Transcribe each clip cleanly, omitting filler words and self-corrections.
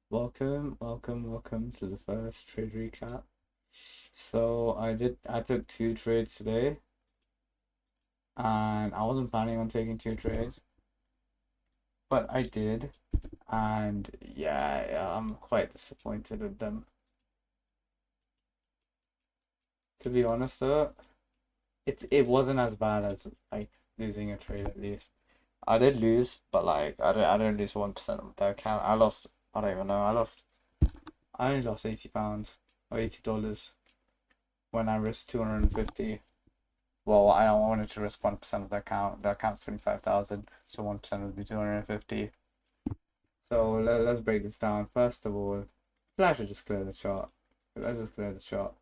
Welcome to the first trade recap. So I took two trades today, and I wasn't planning on taking two trades, but I did, and yeah, I'm quite disappointed with them. To be honest though, it wasn't as bad as like losing a trade at least. I did lose, but like I didn't lose 1% of the account. I don't even know, I only lost £80 or $80 when I risked 250. Well, I wanted to risk 1% of the account. The account's 25,000, so 1% would be 250. So let's break this down. First of all, I should just clear the chart. Let's just clear the chart.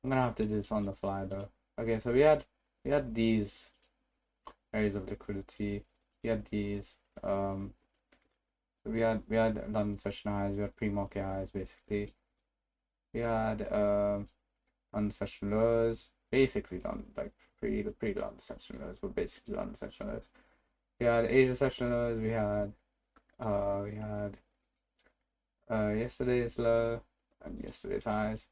I'm gonna have to do this on the fly though. Okay, so we had these areas of liquidity. We had these so we had London session highs. We had pre-market highs basically. We had London session lows. Basically London like pre London session lows, but basically London session lows. We had Asia session lows. We had yesterday's low and yesterday's highs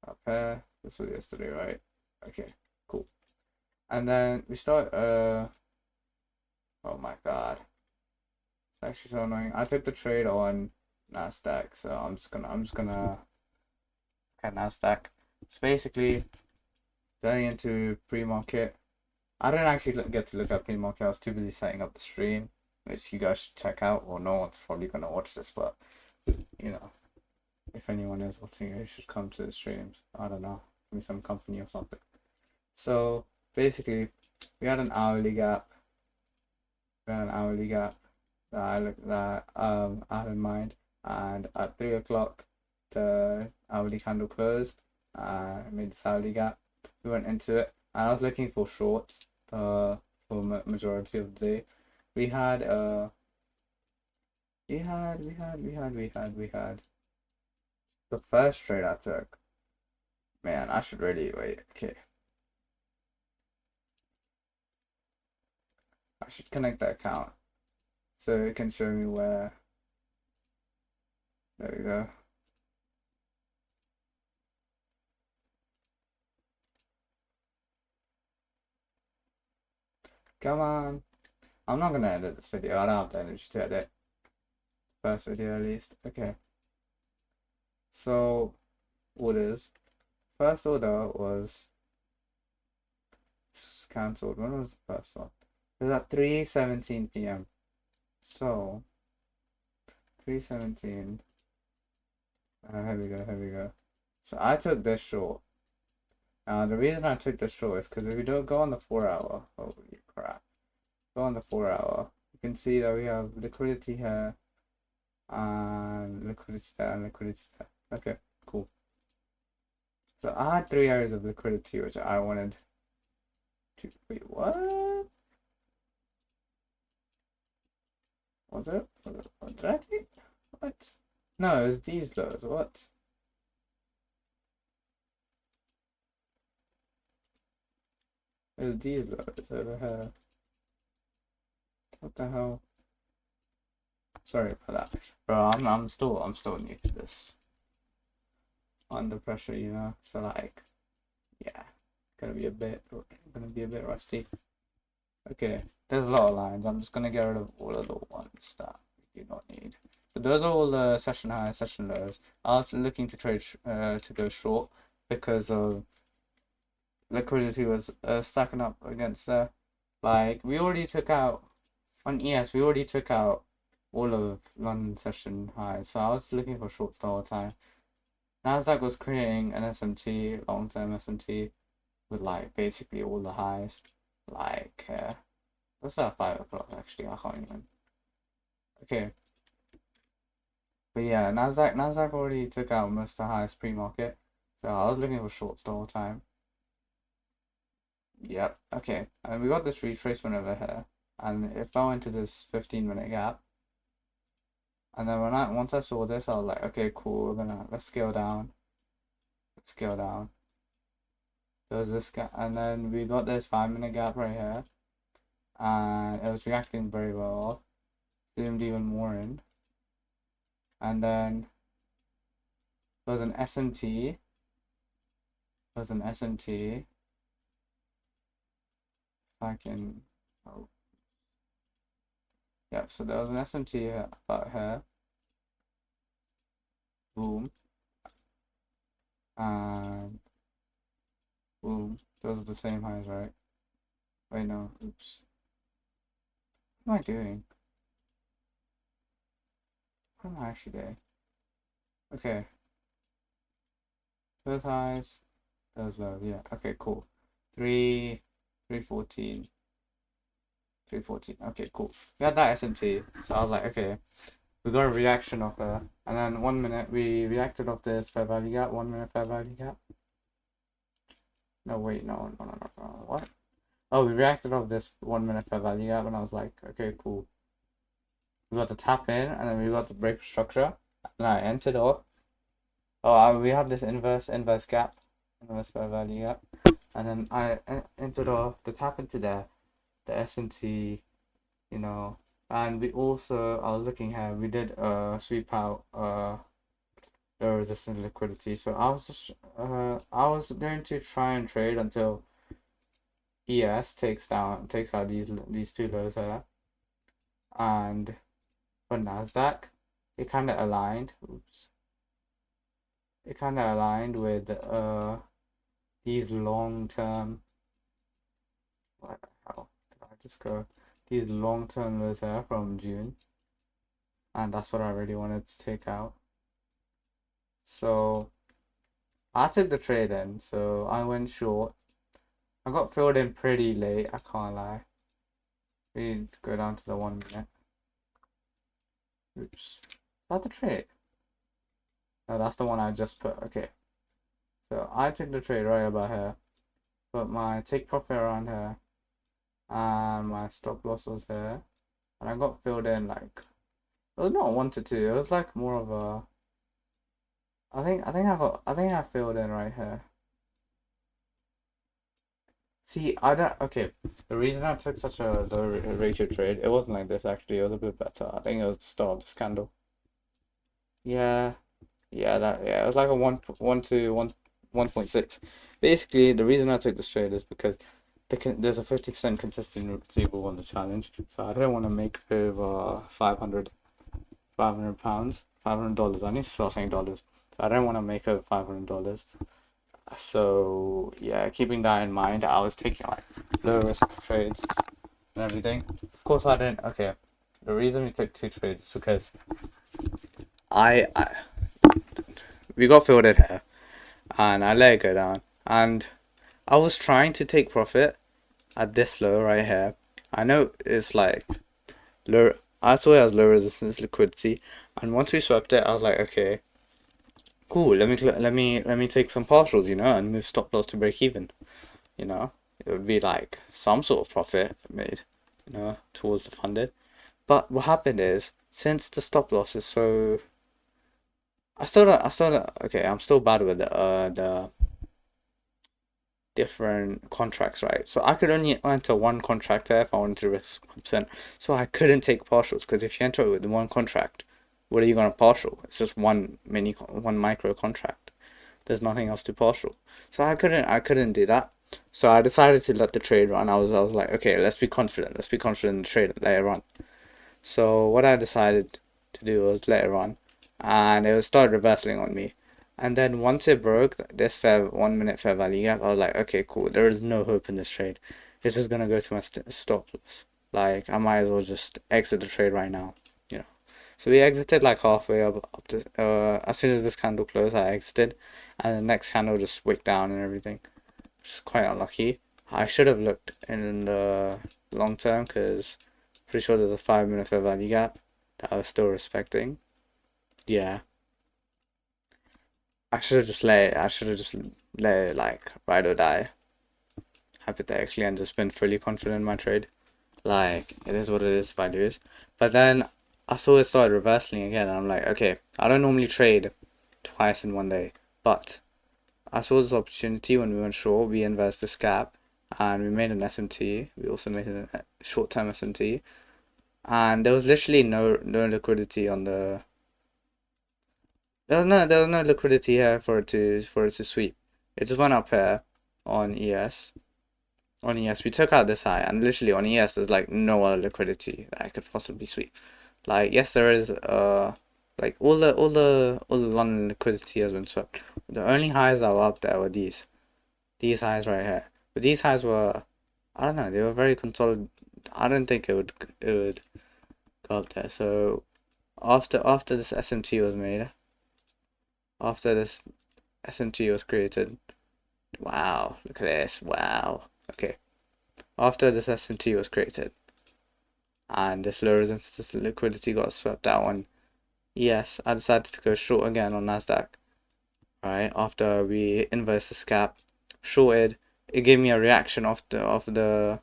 up here. This was yesterday, right? Okay, cool. And then we start. Oh my god, it's actually so annoying. I took the trade on Nasdaq, so I'm just gonna okay, Nasdaq. So basically, going into pre-market. I didn't actually get to look at pre-market. I was too busy setting up the stream, which you guys should check out. Well, no one's probably gonna watch this, but you know, if anyone is watching, you should come to the streams. I don't know, give me some company or something. So basically, we had an hourly gap. We had an hourly gap that I had in mind, and at 3 o'clock, the hourly candle closed. I made this hourly gap. We went into it, and I was looking for shorts. For majority of the day, we had we had the first trade I took. Man, I should really wait. Okay, I should connect the account so it can show me where. There we go. Come on. I'm not gonna edit this video. I don't have the energy to edit. First video at least. Okay. So orders. First order was cancelled. When was the first one? It was at 3:17 p.m. So 3:17. Here we go. So I took this short. Now the reason I took this short is because if we don't go on the 4 hour, holy crap, go on the 4 hour, you can see that we have liquidity here and liquidity there and liquidity there. Okay, cool. So I had three areas of liquidity which I wanted to. Wait, what? Was it? What did I do? What? No, it was these lows. What? It was these lows over here. What the hell? Sorry about that, bro. I'm still new to this. Under pressure, you know. So like, yeah, gonna be a bit rusty. Okay, there's a lot of lines. I'm just gonna get rid of all of the ones that we do not need. So those are all the session highs, session lows. I was looking to trade to go short because of liquidity was stacking up against the like we already took out on ES. We already took out all of London session highs, so I was looking for shorts the whole time. Nasdaq was creating an SMT, long-term SMT, with like basically all the highs. Like, what's that 5 o'clock actually? I can't even. Okay, but yeah, Nasdaq already took out most of the highs pre-market, so I was looking for shorts the whole time. Yep. Okay, and we got this retracement over here, and it fell into this 15-minute gap. And then once I saw this, I was like, okay, cool. Let's scale down. Let's scale down. There was this gap, and then we got this 5-minute gap right here, and it was reacting very well. Zoomed even more in, and then There was an SMT. There was an SMT. If I can. Oh. Yeah, so there was an SMT here, about here. Boom. And boom. Those are the same highs, right? Wait, no. Oops. What am I doing? What am I actually doing? Okay. Those highs. Those lows. Yeah. Okay, cool. 314. 314. Okay, cool. We had that SMT. So I was like, okay. We got a reaction of her. And then 1 minute we reacted off this fair value gap. 1 minute fair value gap. No, wait, no. What? Oh, we reacted off this 1 minute fair value gap, and I was like, okay, cool. We got the tap in, and then we got the break structure, and I entered off. Oh, we have this inverse gap, inverse fair value gap, and then I entered off the tap into there, the SMT, you know, and we also, I was looking here, we did sweep out low resistance liquidity, so I was just I was going to try and trade until ES takes out these two lows here, and for Nasdaq, it kind of aligned. Oops. It kind of aligned with these long-term. What the hell did I just go? These long-term lows here from June, and that's what I really wanted to take out. So I took the trade in. So I went short. I got filled in pretty late. I can't lie. We go down to the 1 minute. Oops. Is that the trade? No, that's the one I just put. Okay. So I took the trade right about here. Put my take profit around here. And my stop loss was here. And I got filled in like, it was not 1 to 2. It was like more of a, I think I filled in right here. See, okay. The reason I took such a low ratio trade, it wasn't like this actually. It was a bit better. I think it was the start of this candle. Yeah, it was like a 1 to 1.6. Basically, the reason I took this trade is because there's a 50% consistency rule on the challenge, so I didn't want to make over 500 pounds, $500. I need to start saying dollars. So I didn't want to make over $500. So yeah, keeping that in mind, I was taking like low risk trades and everything. Of course, I didn't. Okay, the reason we took 2 trades is because we got filled in here, and I let it go down, and I was trying to take profit at this low right here. I know it's like low. I saw it as low resistance liquidity, and once we swept it, I was like, okay, cool. Let me take some partials, and move stop loss to break even. It would be like some sort of profit made, towards the funded. But what happened is, since the stop loss is so, okay, I'm still bad with the different contracts, right? So I could only enter one contract there if I wanted to risk 1%. So I couldn't take partials, because if you enter it with one contract, what are you going to partial? It's just one micro contract. There's nothing else to partial. So I couldn't do that. So I decided to let the trade run. I was like, okay, let's be confident. Let's be confident in the trade and let it run. So what I decided to do was let it run, and it started reversing on me. And then once it broke this 1 minute fair value gap, I was like, okay, cool. There is no hope in this trade. This is gonna go to my stop loss. Like, I might as well just exit the trade right now. So we exited like halfway up to as soon as this candle closed, I exited, and the next candle just wicked down and everything, which is quite unlucky. I should have looked in the long term, because pretty sure there's a 5 minute fair value gap that I was still respecting. Yeah. I should have just let it like ride or die, hypothetically, and just been fully confident in my trade. Like, it is what it is if I lose. But then I saw it started reversing again, and I'm like, okay, I don't normally trade twice in one day, but I saw this opportunity when we went short. We inversed this gap, and we made an SMT. We also made a short-term SMT, and there was literally no liquidity on the There was no liquidity here for it to sweep. It just went up here on ES. On ES, we took out this high, and literally on ES, there's like no other liquidity that I could possibly sweep. Like, yes, there is like all the London liquidity has been swept. The only highs that were up there were these highs right here. But these highs were, I don't know, they were very consolidated. I don't think it would go up there. So after this SMT was made, after this SMT was created, wow, look at this, wow. Okay, after this SMT was created, and this low resistance liquidity got swept out on ES, I decided to go short again on Nasdaq. Right after we inverse this gap, shorted. It gave me a reaction of it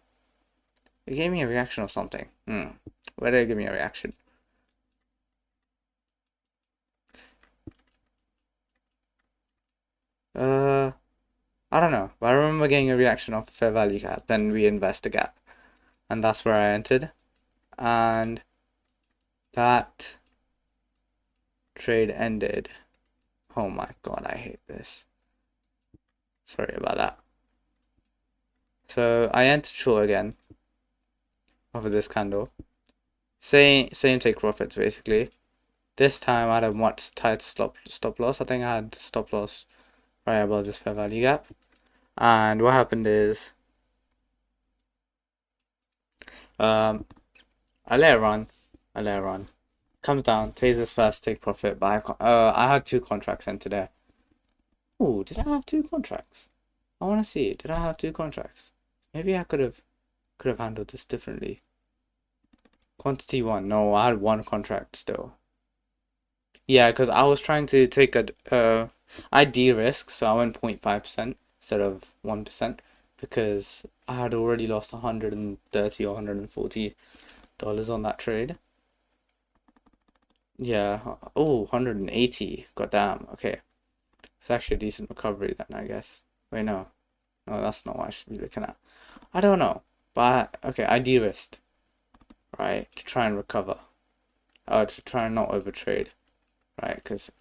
gave me a reaction of something. Where did it give me a reaction? I don't know, but I remember getting a reaction of fair value gap. Then we invest the gap, and that's where I entered, and that trade ended. Oh my god, I hate this. Sorry about that. So I entered short again over this candle. Same take profits basically. This time I had a much tight stop loss. I think I had stop loss right above this fair value gap. And what happened is I let it run. Comes down, takes this first take profit, but I had two contracts entered there. Oh, did I have two contracts? I want to see. Did I have two contracts? Maybe I could have handled this differently. Quantity one. No, I had one contract still. Yeah, because I was trying to take I de-risk, so I went 0.5% instead of 1% because I had already lost 130 or $140 on that trade. Yeah. Oh, 180. God damn. Okay. It's actually a decent recovery then, I guess. Wait, no. No, that's not what I should be looking at. I don't know. But, okay, I de-risked, right, to try and recover. To try and not overtrade, right, because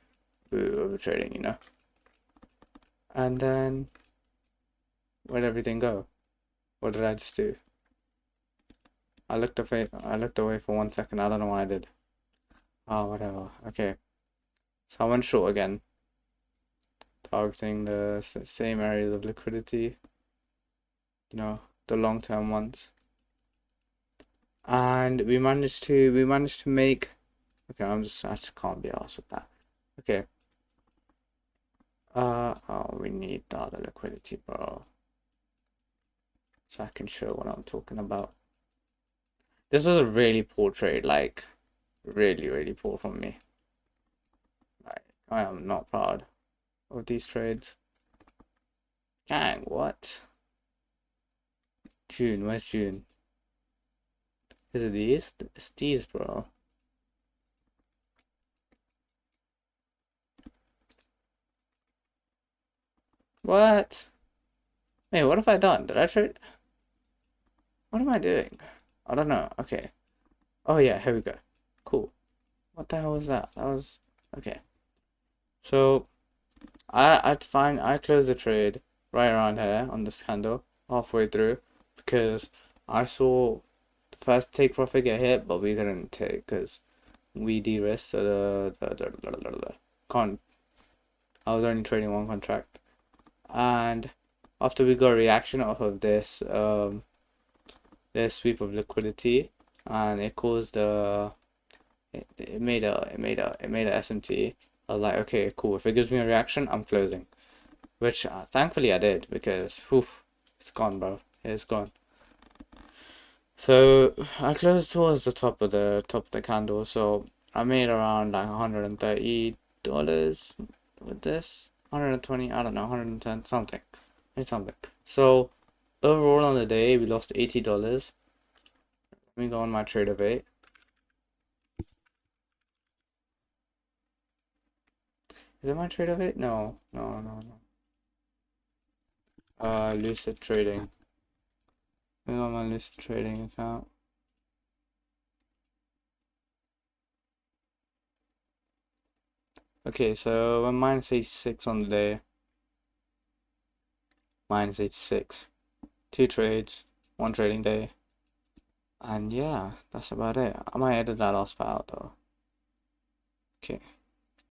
overtrading, And then, where'd everything go? What did I just do? I looked away for 1 second. I don't know why I did. Oh, whatever. Okay. So I went short again, targeting the same areas of liquidity, the long-term ones. And we managed to make. Okay, I just can't be arsed with that. Okay. Oh, we need the other liquidity, bro. So I can show what I'm talking about. This was a really poor trade, like really, really poor from me. Like, I am not proud of these trades. Gang, what? June, where's June? Is it these? It's these, bro. What? Wait, what have I done? Did I trade? What am I doing? I don't know. Okay. Oh yeah, here we go. Cool. What the hell was that? That was okay. So I closed the trade right around here on this candle halfway through because I saw the first take profit get hit, but we couldn't take because we de-risked. So the con I was only trading one contract, and after we got a reaction off of this sweep of liquidity, and it caused it made a SMT. I was like, okay, cool. If it gives me a reaction, I'm closing. Which thankfully I did because, whew, it's gone, bro. It's gone. So I closed towards the top of the candle. So I made around like $130 with this. 120, I don't know, 110 something. Made something. So overall on the day we lost $80. Let me go on my Tradeovate. Is it my Tradeovate? No, no, no, no. Lucid Trading. Let me go on my Lucid Trading account. Okay, so I'm minus 86 on the day. Minus 86. 2 trades, 1 trading day. And yeah, that's about it. I might edit that last part out though. Okay.